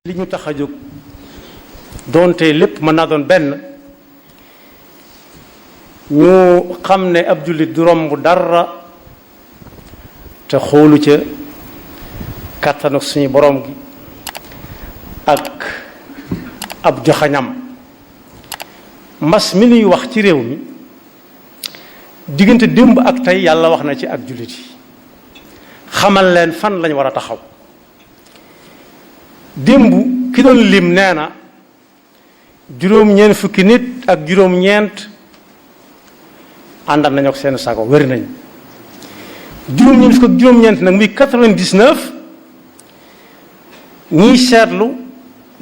li ñu tax a jóg doonte lépp mën naa doon benn ñu xam ne ab jullit du romb dara te xoolu ca kàttan ak suñu borom gi ak ab joxañam mbas mi nuy wax ci réew mi diggante démb ak tey yàlla wax na ci ak jullit yi xamal leen fan lañ war a taxaw. démb ki doon lim nee na juróom-ñeent fukki nit ak juróom-ñeent àndal nañu ak seen sago wér nañ juróom-ñeent fukk ak juróom-ñeent nag muy 99 ñiy seetlu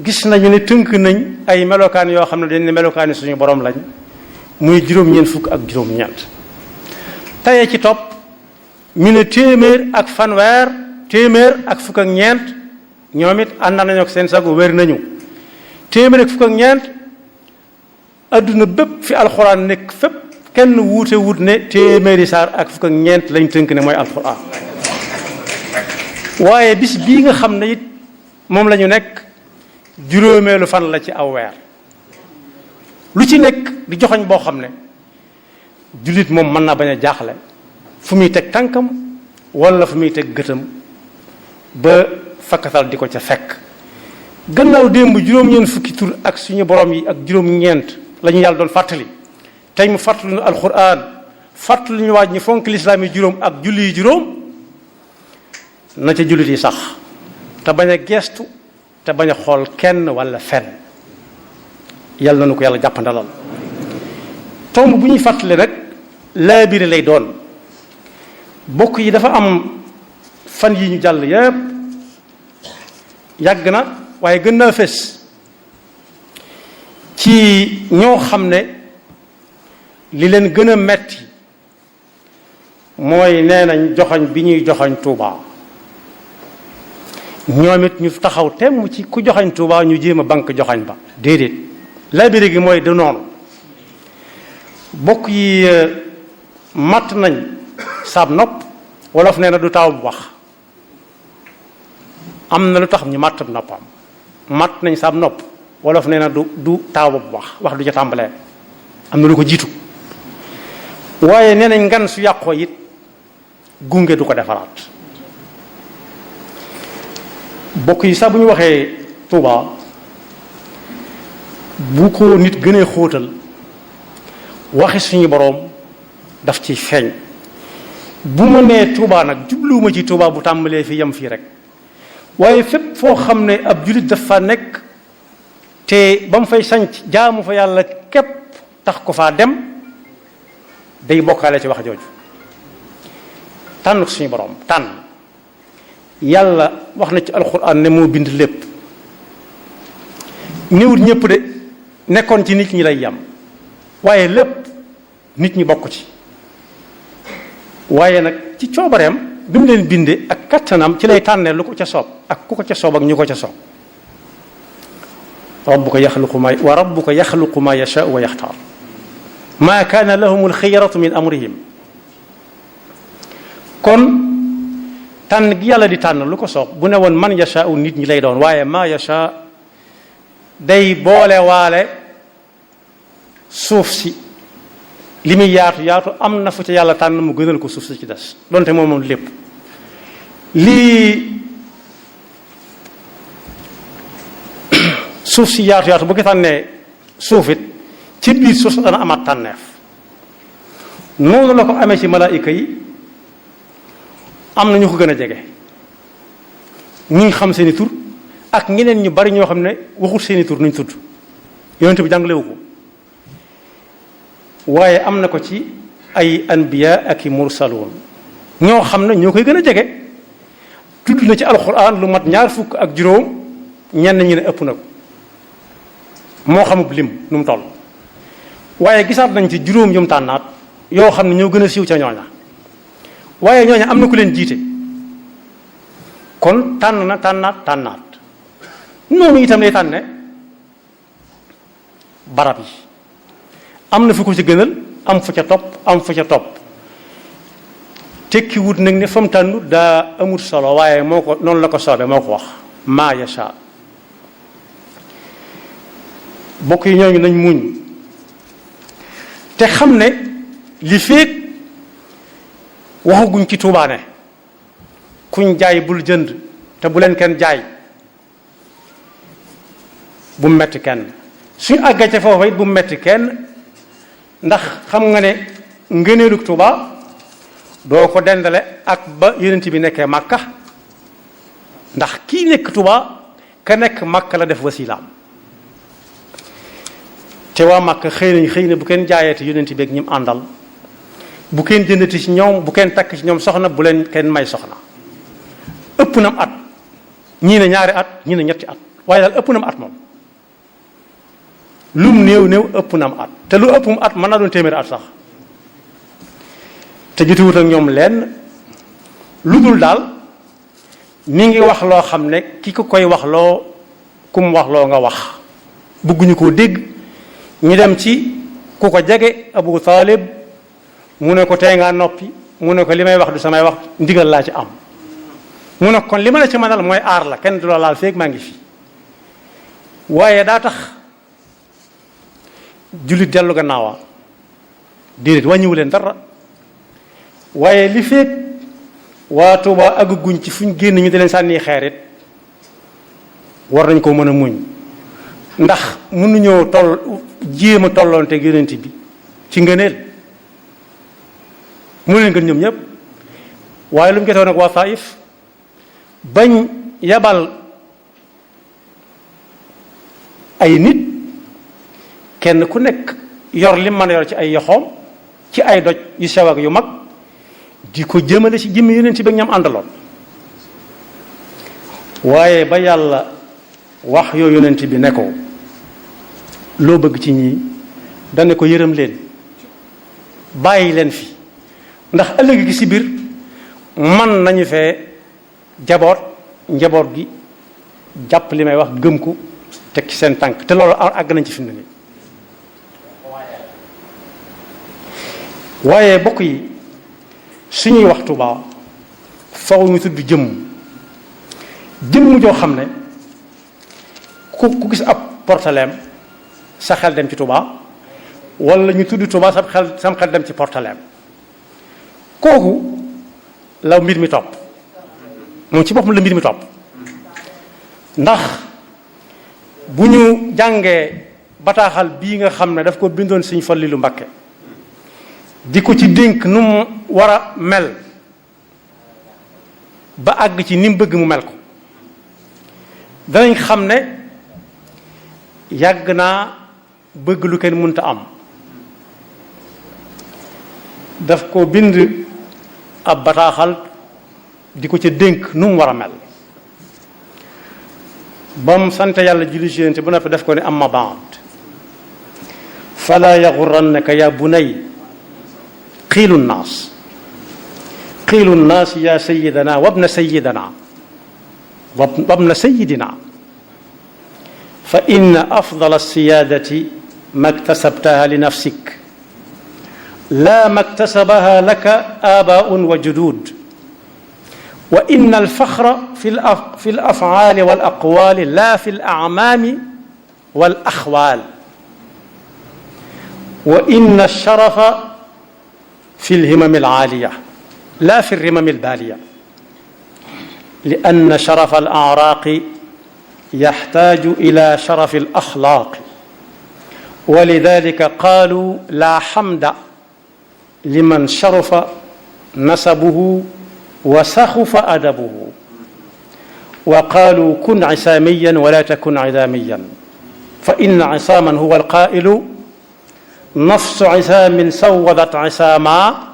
gis nañu ne tënk nañ ay melokaan yoo xam ne dañ ne melokaani suñu borom lañ muy juróom-ñeent fukk ak juróom-ñeent tayee ci topp ñu ne téeméer ak fanweer téeméer ak fukk ak ñeent ñoom it ànd nañu ak seen sago wér nañu téeméer ak fukk ak ñeent adduna bépp fi alxuraan nekk fépp kenn wuute wut ne téeméeri saar ak fukk ak ñeent lañ tënk ne mooy alxuraan waaye bis bii nga xam ne it moom la ñu nekk juróomeelu fan la ci aw weer lu ci nekk di joxoñ boo xam ne jullit moom mën naa bañ a jaaxle fu muy teg tànkam wala fu muy teg gëtam ba fakkatal di ko ca fekk gannaaw démb juróom-ñeent fukki tur ak suñu borom yi ak juróom-ñeent la ñu yàlla doon fàttali tey mu fàttali ñu alquran fàttali ñu waaj ñi fonk lislaam yi juróom ak julli yi juróom na ca jullit yi sax te bañ a geestu te bañ a xool kenn wala fenn yàlla na nu ko yàlla jàppandalal tomb bu ñuy fàttali rek laabire lay doon bokk yi dafa am fan yi ñu jàll yépp yàgg na waaye gën naa fés ci ñoo xam ne li leen gën a metti mooy nee nañ joxoñ bi ñuy joxoñ Tuuba ñoom it ñu taxaw temm ci ku joxoñ Tuuba ñu jéem a bank joxoñ ba déedéet labiré gi mooy du noonu bokk yi matt nañ saab nopp wolof nee na du taw bu wax am na lu tax ñu màtt noppam màtt nañ saab nopp wolof nee na du taaw bu wax du ca tàmbalee am na lu ko jiitu waaye nee nañ ngan su yàqoo it gunge du ko defaraat bokk yi sax bu ñu waxee Tuuba bu ko nit gënee xóotal waxi suñu boroom daf ci feeñ bu ma nee Tuuba nag jubluwuma ci Tuuba bu tàmbalee fi yem fii rek waaye fépp foo xam ne ab jullit dafa nekk te ba mu fay sanc jaamu fa yàlla képp tax ko faa dem day bokkaale ci wax jooju tànn ko suñu borom tànn yàlla wax na ci alxuraan ne moo bind lépp néewut ñëpp de nekkoon ci nit ñi lay yam waaye lépp nit ñi bokk ci waaye nag ci coobareem bi mu leen bindee ak kattanam ci lay tànnee lu ko ca soob ak ku ko ca soob ak ñu ko ca soob rabbuka yaxluqu ma yashaa wa yaxtaar ma kaana lahum alxiyaratu min amrihim kon tànn gi yàlla di tànn lu ko soob bu ne woon man yashaa nit ñi lay doon waaye ma yashaa day boole waale suuf si li muy yaatu yaatu am na fu ca yàlla tànn mu gënal ko suuf si ci des donte moom lépp lii suuf si yaatu yaatu bu ko tànnee suuf it ci biir suuf dana amaat tànneef noonu la ko amee ci malaayika yi am na ñu ko gën a jege ñi xam seeni tur ak ñeneen ñu bari ñoo xam ne waxul seeni tur nuñ tudd yonent bi jàngalewu ko waaye am na ko ci ay anbiya ak i mursaloon ñoo xam ne ñoo koy gën a jege tudd na ci alxuraan lu mat 20 ak juróom ñenn ñi ne ëpp na ko moo xamub lim nu mu toll waaye gisaat nañ ci juróom yum tànnaat yoo xam ne ñoo gën a siiw ca ñooña waaye ñooña am na ku leen jiite kon tànn na tànnaat noonu itam lay tànne barab yi am na fu ko ci gënal am fu ca topp tekki wut nag ne fa mu tànnu daa amut solo waaye moo ko noonu la ko soobee moo ko wax maa yasha bokk yi ñooñu nañ muñ te xam ne li feek waxaguñ ci Tuubaa ne kuñ jaay bul jënd te bu leen kenn jaay bu mu metti kenn suñ àggee ca foofa it bu mu metti kenn ndax xam nga ne ngëneelug Tuubaa doo ko dendale ak ba yonent bi nekkee Màkka ndax kii nekk Tuubaa ka nekk Màkka la def wasilaam te waa Màkka xëy na bu kenn jaayeete yonent bi ak ñim àndal bu kenn jëndati ci ñoom bu kenn takk ci ñoom soxna bu leen kenn may soxna ëpp nam at ñii ne ñaari at ñii ne ñetti at waaye daal ëpp nam at moom lum néew néew ëpp nam at te lu ëppum at mën naa doon téeméeri at sax te jotuwut ak ñoom lenn lu dul daal mi ngi wax loo xam ne ki ko koy wax loo kum wax loo nga wax bëgguñu koo dégg ñu dem ci ku ko jege Abu Talib mu ne ko tey ngaa noppi mu ne ko li may wax du samay wax ndigal laa ci am mu ne kon li ma la ci mënal mooy aar la kenn du la laal feeg maa ngi fi waaye daa tax jullit dellu gannaawaa déedéet wàññiwu leen dara waaye li feeg waa Tuuba àgguñ ci fuñ génn ñu di leen sànni xeerit war nañ ko mën a muñ ndax mënuñoo jéem a tolloonte yonent bi ci ngëneel mu leen gën ñoom ñëpp waaye lu mu jotoon ak waa Taif bañ yabal ay nit kenn ku nekk yor lim mën a yor ci ay yoxoom ci ay doj yu sew ak yu mag di ko jëmale ci jëmmi yonent bi ak ñam àndaloon waaye ba yàlla wax yoo yonent bi ne ko loo bëgg ci ñii dane ko yërëm leen bàyyi leen fi ndax ëllëg gi si biir man nañu fee njaboot gi jàpp li may wax gëm ko teg ci seen tànk te loolu àgg nañ ci fi mu ne nii waaye bokk yi suñuy wax Tuubaa faw ñu tudd jëmm joo xam ne ku gis ab portaleem sa xel dem ci Tuubaa wala ñu tudd Tuubaa sam xel dem ci portaleem kooku la mbir mi topp moom ci boppam la mbir mi topp ndax bu ñu jàngee bataaxal bii nga xam ne daf ko bindoon Sëñ Fallilu Mbakke di ko ci dénk nu mu war a mel ba àgg ci ni mu bëgg mu mel ko danañ xam ne yàgg naa bëgg lu kenn mënta am daf ko bind ab bataaxal di ko ca dénk nu mu war a mel ba mu sant yàlla julli ci Yonent bu noppi daf ko ne amma baad fala yaxurannaka ya bunay qiilu nnaas ya sayidana wabna sayidina wabna sayidina fa inna afdala alsiyaadati ma iktasabtaha li nafsik la ma iktasabaha laka aabaa'un wa juduud wa inna alfaxra fi alafcaali wal aqwaali la fi alacmaami wal axwaal wa inna alsharafa في الهمم العالية لا في الرمم البالية لأن شرف الأعراق يحتاج إلى شرف الأخلاق ولذلك قالوا لا حمد لمن شرف نسبه وسخف أدبه وقالوا كن عساميا ولا تكن عذاميا فإن عصاما هو القائل نفس عسام سودت عساما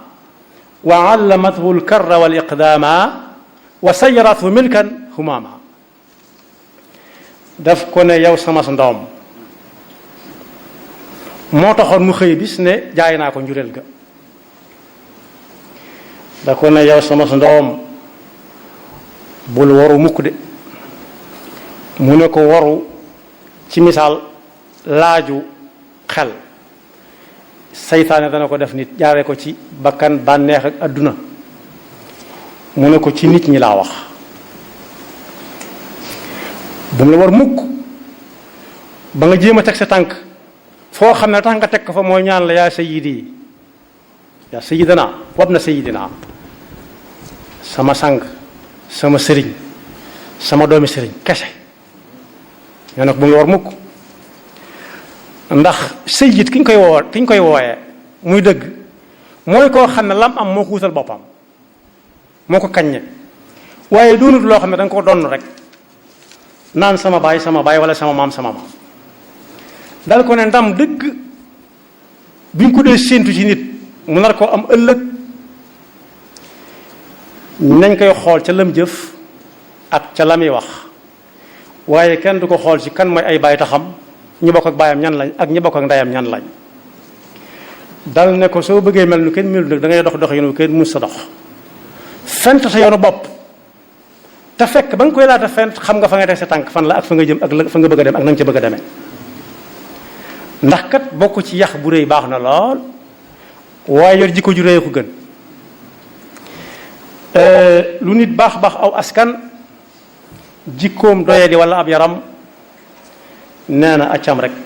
وعلمته الكر والإقداما وسيرته ملكا هماما daf ko ne yow sama ndoom moo taxoon mu xëy bis ne jaay naa ko njureel ga da ko ne yow sama ndoom bul waru mukk de mu ne ko waru ci misaal laaju xel saytaane dana ko def nit jaaree ko ci bakkan bànneex ak adduna mu ne ko ci nit ñi laa wax bu mu la war mukk ba nga jéem a teg sa tànk foo xam ne tax nga teg ko fa mooy ñaan la yaa sayyidi yaa sayyidina wabna sayyidina sama sang sama sëriñ sama doomi sëriñ kese ñoo nag bu mu la war mukk ndax sayyid ki ñu koy wooyee muy dëgg mooy koo xam ne lam am moo ko wutal boppam moo ko kaññe waaye doonut loo xam ne da nga ko donn rek naan sama baay wala sama maam dal ko ne ndam dëgg biñ ko dee séentu ci nit mu nar koo am ëllëg nañ koy xool ca lam jëf ak ca la muy wax waaye kenn du ko xool ci kan mooy ay baay taxam ñi bokk ak baayam ñan lañ ak ñi bokk ak ndeyam ñan lañ dal ne ko soo bëggee mel nu kenn melu nag da ngay dox yoonu kenn mus sa dox fent sa yoonu bopp te fekk ba nga koy laata fent xam nga fa nga teg sa tànk fan la ak fa nga jëm ak fa nga bëgg a dem ak na nga ca bëgg a demee ndax kat bokk ci yax bu rëy baax na lool waaye yor jikko ju rëy ko gën lu nit baax aw askan jikkoom doyee di wala ab yaram nee na accam rek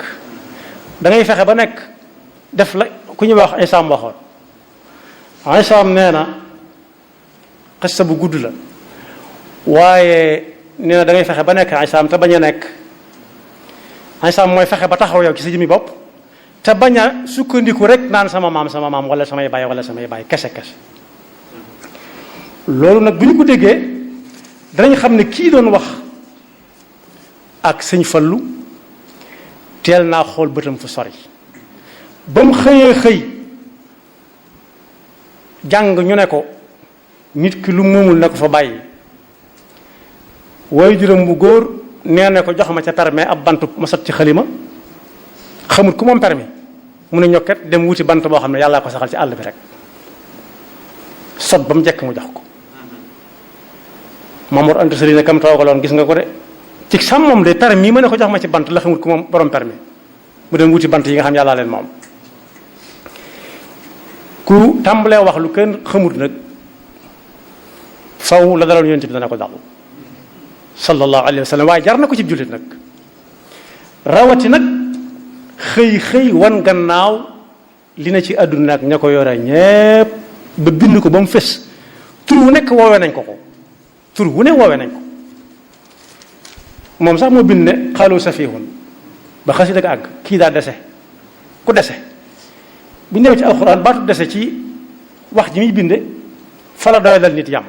da ngay fexe ba nekk def la ku ñuy wax Isaam waxoon Isaam nee na xista bu gudd la waaye nee na da ngay fexe ba nekk Isaam te bañ a nekk Isaam mooy fexe ba taxaw yow ci sa jëmmi bopp te bañ a sukkandiku rek naan sama maam wala samay baay kese loolu nag bu ñu ko déggee danañ xam ne kii doon wax ak sëñ Fallu teel naa xool bëtam fu sori ba mu xëy jàng ñu ne ko nit ki lu moomul ne ko fa bàyyi waaye juróom bu góor nee na ko jox ma ca permis ab bant ma sot ci xalima xamut ku moom permis mu ne ñokket dem wuti bant boo xam ne yàllaa ko saxal ci àll bi rek sot ba mu jekk mu jox ko Mamour Anta Sali ne kam toogaloon gis nga ko de ci sam moom de permis ma ne ko jox ma ci bant la xamut ku moom borom permis mu dem wuti bant yi nga xam yàllaa leen moom ku tàmbalee wax lu kenn xamut nag faw la daloon yonent bi dana ko dal sallallahu alayhi wa sallam waaye jar na ko ci jullit nag rawati nag xëy wan gannaaw li na ci àdduna ak ña ko yore ñépp ba bind ko ba mu fés tur wu nekk woowee nañ ko tur wu ne woowee nañ ko moom sax moo bind ne xaalu safihun ba xasi dëgg àgg kii daa dese ku dese bu ñu demee ci alxuraan baatu dese ci wax ji muy binde fala doy dal nit yam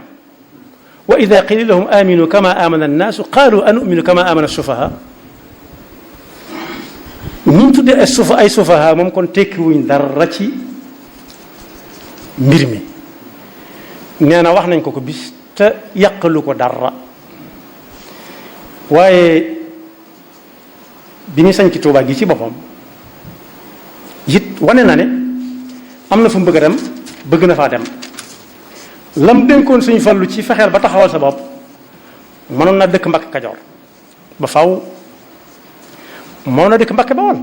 wa ida qila lahum aminu kama amana annaasu qaalu anu'minu kama amana sufaha ñu tuddee ay sufaha moom kon tekkiwuñ dara ci mbir mi nee na wax nañ ko bis te yàqalu ko dara waaye bi ñu sañ ci Tuubaa gi ci boppam it wane na ne am na fu mu bëgg a dem bëgg na faa dem lam dénkoon suñu Fallu ci fexeel ba taxawal sa bopp mënoon na dëkk Mbakke Kajoor ba faw mënoon na dëkk Mbakke Bawol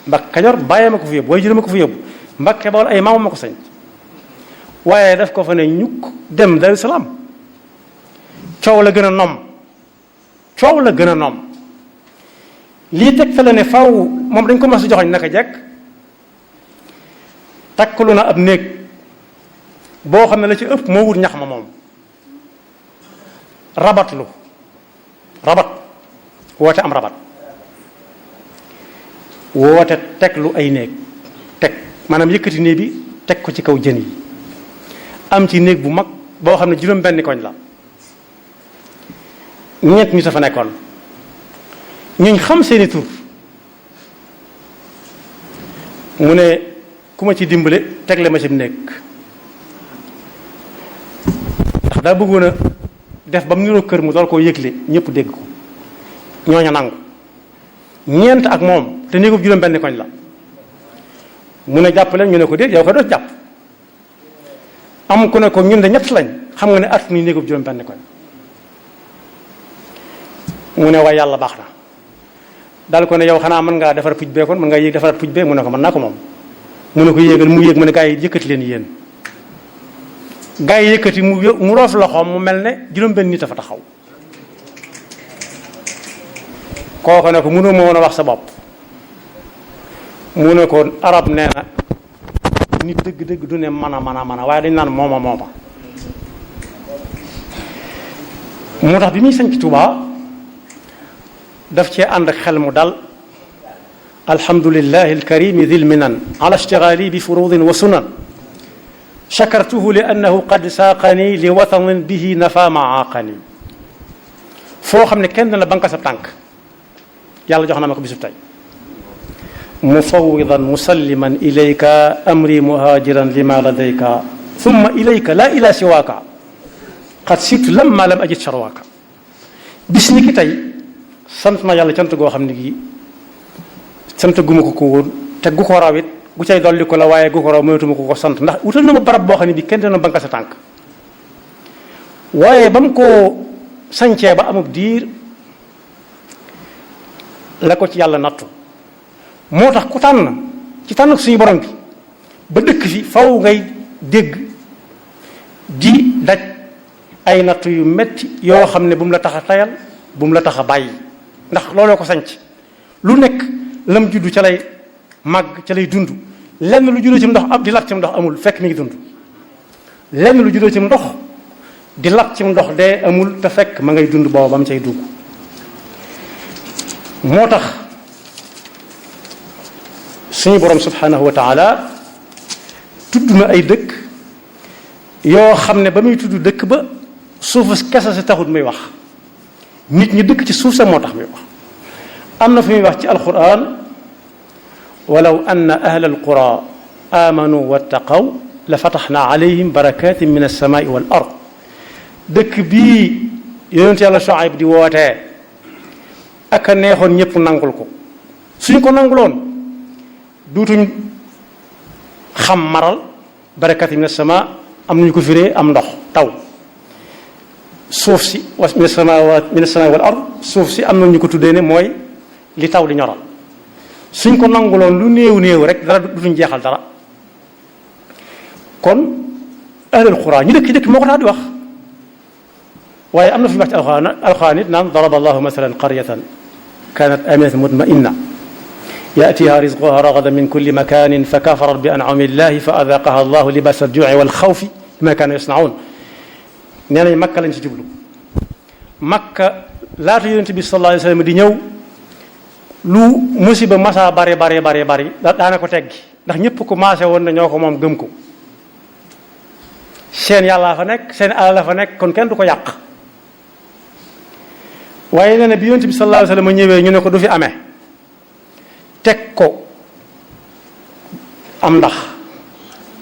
Mbakke Kajoor bàyyee ma ko fi yóbbu waaye jëlee ma ko fi yóbbu Mbakke Bawol ay maamam ma ko sañ waaye daf ko fa ne ñukk dem Daaru Salaam coow la gën a nom lii teg fa la ne faw moom dañ ko mas a joxoñ naka jekk takkalu na ab néeg boo xam ne la ci ëpp moo wut ñax ma moom rabat woote am rabat woote teg lu ay néeg teg maanaam yëkkati néeg bi teg ko ci kaw jën yi am ci néeg bu mag boo xam ne juróom benn koñ la ñett ñu sa fa nekkoon ñuñ xam seeni tur mu ne ku ma ci dimbale tegle ma ci néeg ndax daa bëggoon a def ba mu niroo kër mu dool koo yëgle ñëpp dégg ko ñooña nangu ñeent ak moom te néegub juróom benn koñ la mu ne jàpp leen ñu ne ko déet yow ko doo jàpp am ku ne ko ñun de ñett lañ xam nga ne at ni néegub juróom benn koñ mu ne waaye yàlla baax na daal ko ne yow xanaa mën ngaa defar puj bee kon mën ngaa yéeg defaraat puj bee mu ne ko mën naa ko moom mu ne ko yéegal mu yéeg mu ne gaa yi yëkkati leen yéen gaa yi yëkkati mu roof loxoom mu mel ne juróom benn nit a fa taxaw kooku ne ko mënu ma woon a wax sa bopp mu ne ko arab nee na nit dëgg-dëgg du ne mën a waaye dañ naan mooma moo tax bi muy sañ ci Tuubaa daf cee ànd ak xel mu dal alhamdulillahi alkarimi dil minan ala ishtigali bi furudin wa sunan shakartuhu li annahu qad saaqani li watanin bihi nafa maaqani foo xam ne kenn dana banka sa tànk yàlla jox na ma ko bisub tey mufawwidan musalliman ilayka amri muhajiran lima ladayka thumma ilayka la ila siwaaka qad situ lamma lam ajid sharwaaka bis ni ki tey sant na yàlla cant goo xam ne gii sant guma ko woon te gu ko raw it gu cay dolli ko la waaye gu ko raw mënatuma ko sant ndax wutal na ma barab boo xam ne bii kenn dana banka sa tànk waaye ba mu ko sañcee ba amub diir la ko ci yàlla nattu moo tax ku tànn ci tànn suñu borom bi ba dëkk fi faw ngay dégg di daj ay nattu yu metti yoo xam ne bu mu la tax a tayal bu mu la tax a bàyyi ndax looloo ko sanc lu nekk lam juddu ca lay màgg ca lay dund lenn lu juddoo ci ndox ab di lab ci ndox amul fekk mi ngi dund lenn lu juddoo ci ndox di lab ci ndox dee amul te fekk ma ngay dund booba ba mu cay dugg moo tax suñu borom subhanahu wa taala tudd na ay dëkk yoo xam ne ba muy tudd dëkk ba suufa kese sa taxut muy wax nit ñi dëkk ci suuf sa moo tax muy wax am na fu muy wax ci alquran walaw anna ahla alqura amanu wattaqaw la fataxna alayhim barakatin min alsamai wal ard dëkk bii yonent yàlla Shuayb di wootee ak a neexoon ñëpp nangul ko suñ ko nanguloon duutuñ xam maral barakatin min alsama am nañu ko firee am ndox taw suuf si min alsamai wal ard suuf si am nañu ko tuddee ne mooy li taw di ñoral suñ ko nanguloon lu néew rek dara dutuñ jeexal dara kon ahlul qura ñu dëkk moo ko tax di wax waaye am na fi wax ci alxuraan it naan daraba allahu masalan qaryatan kanat aminatan mutma'inna yatiha rizquha ragadan min kulli makanin fa kafarat bi an'ami llahi fa adaqaha allahu libasa alju'i wal xawfi bima kanu yasnaun nee nañ makka lañ ci jublu makka laata yonent bi sallallahu alayhi wa sallam di ñëw lu musiba masa bari daana ko teggi ndax ñëpp commencé woon na ñoo ko moom gëm ko seen yàllaa fa nekk seen alal la fa nekk kon kenn du ko yàq waaye nee na bi yonent bi sallallahu alayhi wa sallam ñëwee ñu ne ko du fi amee teg ko am ndax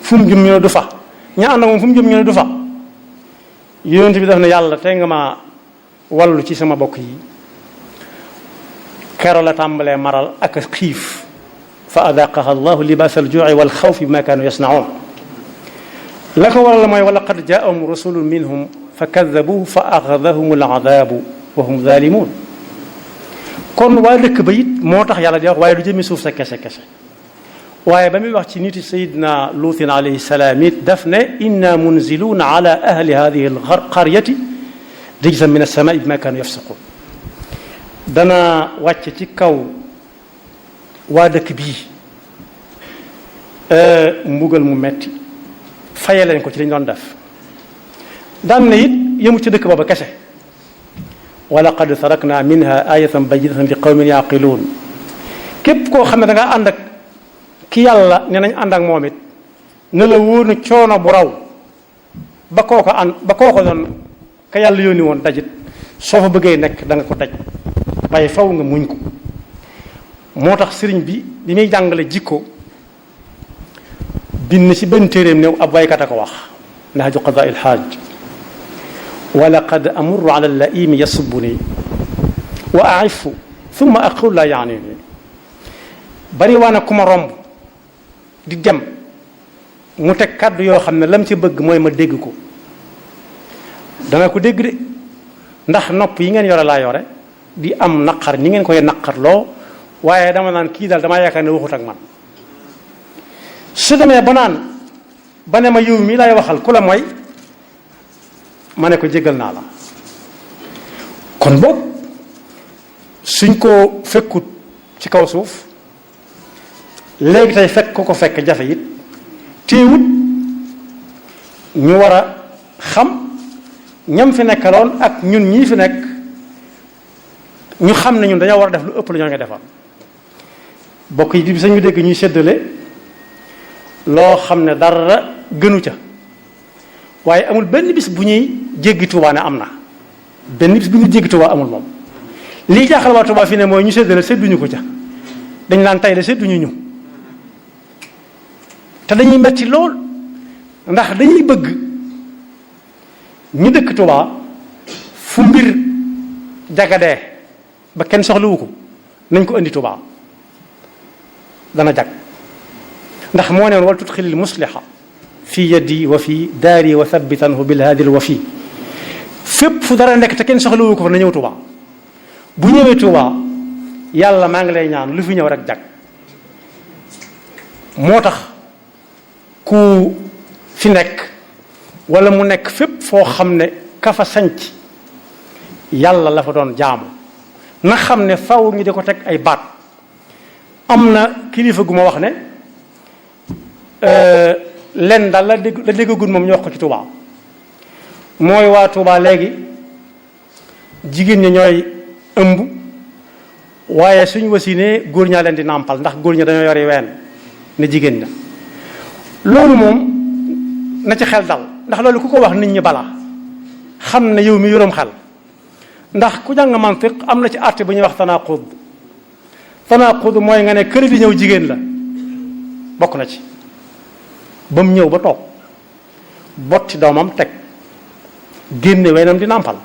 fu mu jëm ñu ne du fa ña ànd ak moom fu mu jëm ñu ne du fa yonent bi daf ne yàlla tey nga ma wallu ci sama bokk yi kero la tàmbalee maral ak xiif fa adaqaha allahu libasa alju'i wal xawfi bima kanu yasnaun la ko waral mooy wa laqad jaahum rusulun minhum fa kadabuhu fa axadahum aladabu wa hum zalimun kon waa dëkk ba it moo tax yàlla di wax waaye du jëmi suuf sa kese waaye ba muy wax ci niti sayidna luutin alayhi salaam it daf ne inna munziluuna ala ahli hadihi alqaryati rijzan min alsamai bima kanu yafsaqun dana wàcc ci kaw waa dëkk bii mbugal mu metti faye leen ko ci lañ doon def daan na it yëmu ci dëkk booba kese wa laqad tarakna minha ayatan bayyinatan li qawmin yaqiluun képp koo xam ne da ngaa ànd ak ki yàlla ne nañ ànd ak moom it ne la wóor na coono bu raw ba kooko doon ka yàlla yónni woon dajit soo fa bëggee nekk da nga ko daj waaye faw nga muñ ko moo tax sëriñ bi li muy jàngale jikko bind ci benn téeréem néew ab waykat a ko wax nahju qadaa il xaaj wa laqad amurru ala laimi yasubuni wa aifu thumma aqul la yaanini bari waa na ku ma romb di dem mu teg kàddu yoo xam ne lam ci bëgg mooy ma dégg ko danga ko dégg de ndax nopp yi ngeen yore laa yore di am naqar ni ngeen koy naqarloo waaye dama naan kii daal damaa yaakaar ne waxut ak man su demee ba ne ma yow mii lay waxal ku la mooy ma ne ko jégal naa la kon boog suñ ko fekkut ci kaw suuf léegi tey fekk ko fekk jafe it téewut ñu war a xam ñam fi nekkaloon ak ñun ñii fi nekk ñu xam ne ñun dañoo war a def lu ëpp la ñoo ngi defal bokk yi bi sañu dégg ñuy séddale loo xam ne dara gënu ca waaye amul benn bis bu ñuy jéggi Tuubaa ne am na benn bis bu ñuy jéggi Tuubaa amul moom lii jaaxal waa Tuubaa fi ne mooy ñu séddale sédduñu ko ca dañ naan tey la sédduñu ñu te dañuy metti lool ndax dañuy bëgg ñu dëkk Tuubaa fu mbir jagadee ba kenn soxlawu ko nañ ko indi Tuubaa dana jag ndax moo neen wal tudxilil musliha fi yadi wa fi daari wa thabbitanhu bil haadil wa fi fépp fu dara nekk te kenn soxlawu ko fa na ñëw Tuubaa bu ñëwee Tuubaa yàlla maa ngi lay ñaan lu fi ñëw rek jag moo tax ku fi nekk wala mu nekk fépp foo xam ne ka fa sanc yàlla la fa doon jaamu na xam ne faw ñu di ko teg ay baat am na kilifa gu ma wax ne len daal la déggagul moom ñu wax ko ci Tuubaa mooy waa Tuubaa léegi jigéen ñi ñooy ëmb waaye suñ wasinee góor ñaa leen di nàmpal ndax góor ña dañoo yori ween ne jigéen ña loolu moom na ci xel dal ndax loolu ku ko wax nit ñi bala xam ne yow mi yoroom xel ndax ku jàng mantiq am na ci àtte bu ñuy wax tanaqud mooy nga ne kër di ñëw jigéen la bokk na ci ba mu ñëw ba toog botti doomam teg génne weenam di nàmpal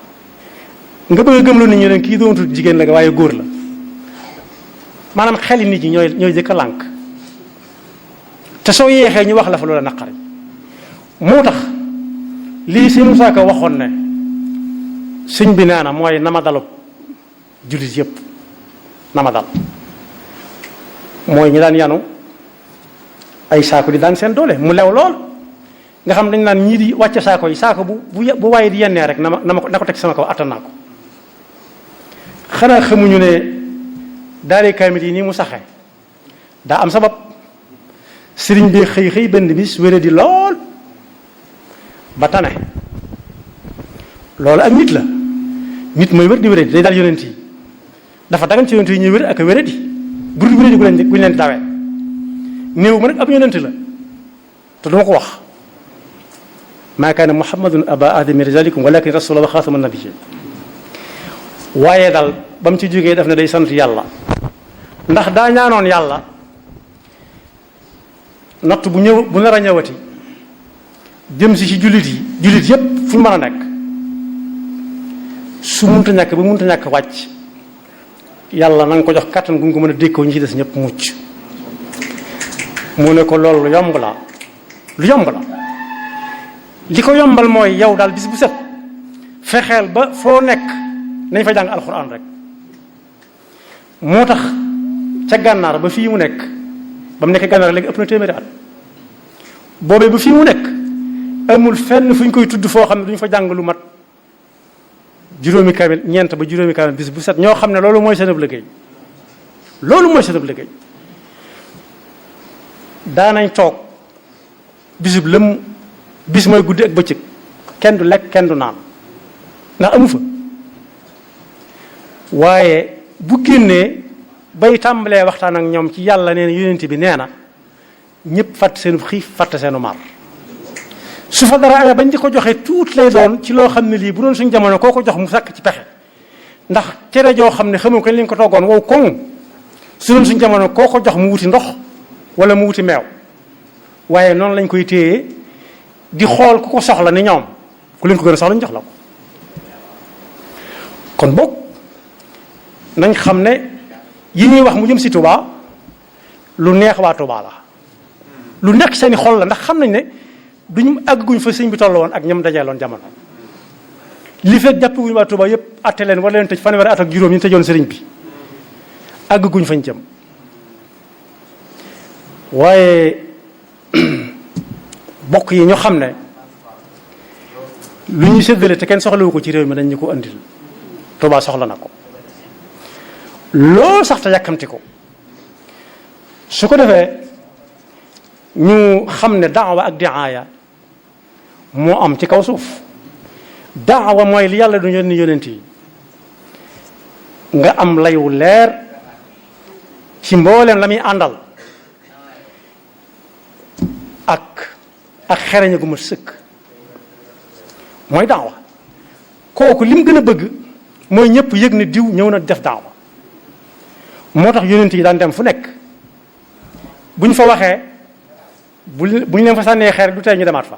nga bëgg a gëm lu nit ñi ne kii doontul jigéen la waaye góor la maanaam xeli nit ñi ñooy jëkk a lànk te soo yeexee ñu wax la fa loola naqari moo tax lii si Musaa Ka waxoon ne sëñ bi nee na mooy nama dalub jullit yépp nama dal mooy ñu daan yanu ay saako di daan seen doole mu lew lool nga xam dañ naan ñii di wàcce saako yi saako bu waaye di yennee rek na ko teg sama kaw attan naa ko xanaa xamuñu ne daare kaamil yi nii mu saxe daa am sabab sëriñ bi xëy benn bis wére di lool ba tane loolu ak nit la nit mooy wér di wéré di day daal yonent yi dafa dagan ci yonent yi ñuy wér ak a wéré di bur di wéré di guñ leen dawee néew ma nag ab yonent la te duma ko wax maa kaana muhammadun aba ahadi min rijalikum walakin rasula wa xaatama nabiyyin waaye dal ba mu ci jógee daf ne day sant yàlla ndax daa ñaanoon yàlla natt bu nar a ñëwati jëm si ci jullit yépp fu ñu mën a nekk su munta ñàkk ba munta ñàkk wàcc yàlla na nga ko jox kàttan gu nga ko mën a dékkoo ñi ci des ñëpp mucc mu ne ko loolu lu yomb la li ko yombal mooy yow daal bis bu set fexeel ba foo nekk nañ fa jàng alxuraan rek moo tax ca gànnaar ba fii mu nekk ba mu nekk gànnaar léegi ëpp na téeméeri at boobee ba fii mu nekk amul fenn fu ñu koy tudd foo xam ne duñu fa jàng lu mat juróomi kaamil ñeent ba juróomi kaamil bis bu set ñoo xam ne loolu mooy seen ab liggéey daanañ toog bisub lëm bis mooy guddi ak bëccëg kenn du lekk kenn du naan ndax amu fa waaye bu génnee bay tàmbalee waxtaan ak ñoom ci yàlla nee na yonent bi nee na ñëpp fàtt seenu xiif fàtt seenu mar su fa dara amee bañ di ko joxe tuut lay doon ci loo xam ne lii bu doon suñ jamono koo ko jox mu sàkk ci pexe ndax cere joo xam ne xamu ko lañ ko toggoon wow koŋ su doon suñ jamono koo ko jox mu wuti ndox wala mu wuti meew waaye noonu lañ koy téye di xool ku ko soxla ni ñoom ku leen ko gën a soxla ñu jox la ko kon boog nañ xam ne yi ñuy wax mu jëm si Touba lu neex waa Touba la lu nekk seeni xol la ndax xam nañ ne duñ àgguñ fa sëñ bi toll woon ak ñoom dajeeloon jamono li fekk jàppaguñ waa Touba yëpp atte leen wala leen tëj fanweeri at ak juróom ñu tëjoon sëriñ bi àgguñ fañ jëm waaye bokk yi ñu xam ne lu ñuy séddale te kenn soxlawu ko ci réew mi dañ ñu ko andil Touba soxla na ko loolu sax te yàkkamti ko su ko defee ñu xam ne daawa ak diaaya moo am ci kaw suuf. daawa mooy li yàlla du yónni yónent yi nga am layu leer ci mbooleem la muy àndal ak xereñe gu ma sëkk mooy daawa kooku li mu gën a bëgg mooy ñëpp yëg ne diw ñëw na def daawa moo tax yónent yi daan dem fu nekk bu ñu fa waxee bu ñu leen fa sànnee xeer du tey ñu demaat fa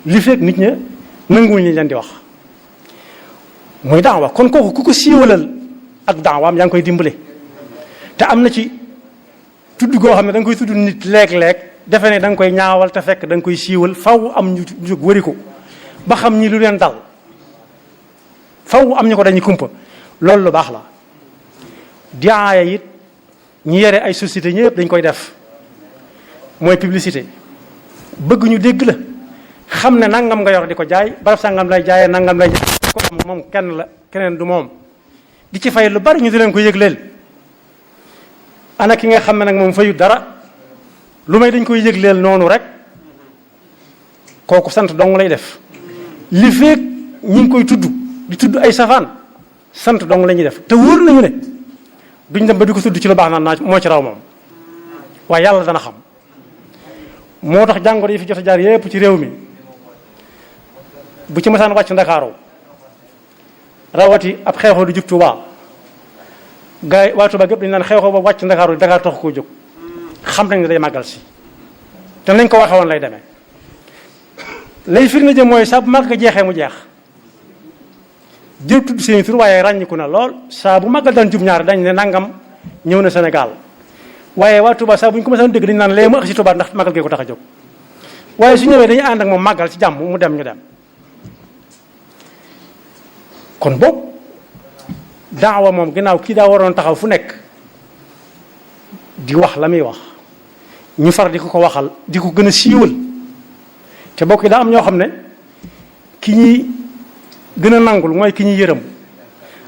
li fekk nit ña nanguwuñ ñu leen di wax mooy daawa kon kooku ku ko siiwalal ak daawaam yaa ngi koy dimbale te am na ci tudd goo xam ne da nga koy tudd nit léeg-léeg defe ne da nga koy ñaawal te fekk da nga koy siiwal faw am ñu jóg wëri ko ba xam ñi lu leen dal faw am ñu ko dañuy kumpa loolu lu baax la diaaya it ñi yore ay société ñëpp dañ koy def mooy publicité bëgg ñu dégg la xam ne nangam nga yor di ko jaay barab sangam lay jaayee nangam lay jaay ko am moom kenn la keneen du moom di ci fay lu bari ñu di leen ko yëgleel ana ki nga xam ne nag moom fayu dara lu may dañ koy yëgleel noonu rek kooku sant dong lay def li feek ñi ngi koy tudd di tudd ay safaan sant dong la ñuy def te wóor nañu ne duñ dem ba di ko tudd ci lu baax naan naa moo ci raw moom waaye yàlla dana xam moo tax jàngoro yi fi jot a jaar yépp ci réew mi bu ci masaan wàcc ndakaaru rawati ab xeexoo du jub Tuubaa gars yi waa Tuubaa gépp dañu naan xeexoo ba wàcc ndakaaru Dakar tax koo jóg xam nañ ne day màggal si te nañ ko waxee woon lay demee lay firnde jëm mooy saa bu màgg jeexee mu jeex jël tudd seen tur waaye ràññiku na lool saa bu màggal daan jub ñaar dañ ne nangam ñëw na Sénégal waaye waa Touba saa bu ñu ko mësaan dégg dañu naan lee mu ak si Touba ndax màggal gee ko tax a jóg waaye su ñëwee dañuy ànd ak moom màggal ci jàmm mu dem ñu dem kon boobu daawa moom ginnaaw kii daa waroon taxaw fu nekk di wax la muy wax ñu far di ko waxal di ko gën a siiwal te bokk yi daa am ñoo xam ne ki ñuy gën a nangul mooy ki ñuy yërëm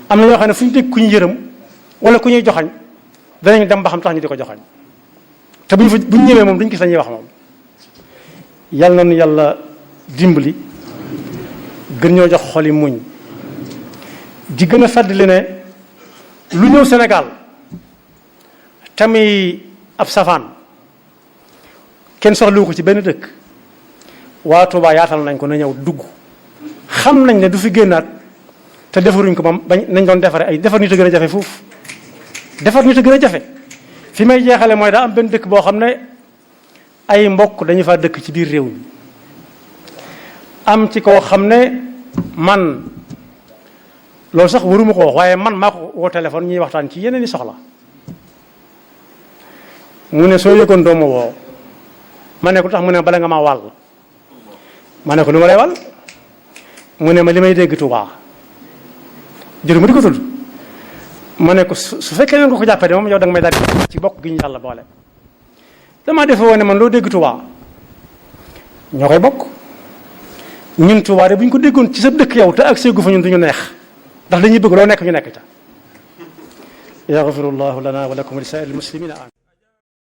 am na ñoo xam ne fu ñu dégg ku ñu yërëm wala ku ñuy joxañ danañ dem ba xam tax ñu di ko joxañ te bu ñu ñëwee moom duñ gis la ñuy wax moom yal na nu yàlla dimbali gën ñoo jox xoli muñ di gën a fàttali ne lu ñëw Sénégal tamit ab safaan kenn soxlawu ko ci benn dëkk waa Touba yaatal nañ ko na ñëw dugg xam nañ ne du fi génnaat te defaruñ ko moom bañ nañ doon defare ay defar nit a gën a jafe foofu defar nit a gën a jafe fi may jeexale mooy daa am benn dëkk boo xam ne ay mbokk dañu faa dëkk ci biir réew mi am ci koo xam ne man loolu sax waruma ko wax waaye man maa ko woo téléphone ñuy waxtaan ci yeneen i soxla mu ne soo yëgoon doo ma woo ma ne ko tax mu ne bala nga ma wàll ma ne ko lu ma lay wàll mu ne ma li may dégg Tuubaa jëru ma di ko tudd ma ne ko su fekkee ne nga ko jàppee de moom yow da nga may daal ci bokk gi ñu yàlla boole damaa defe woon ne man loo dégg Tuubaa ñoo koy bokk ñun Tuubaa de bu ñu ko déggoon ci sa dëkk yow te ak seegu fa ñun duñu neex ndax dañuy bëgg loo nekk ñu nekk ca yaxfirullahu lana wa lakum wa li saa'iril muslimina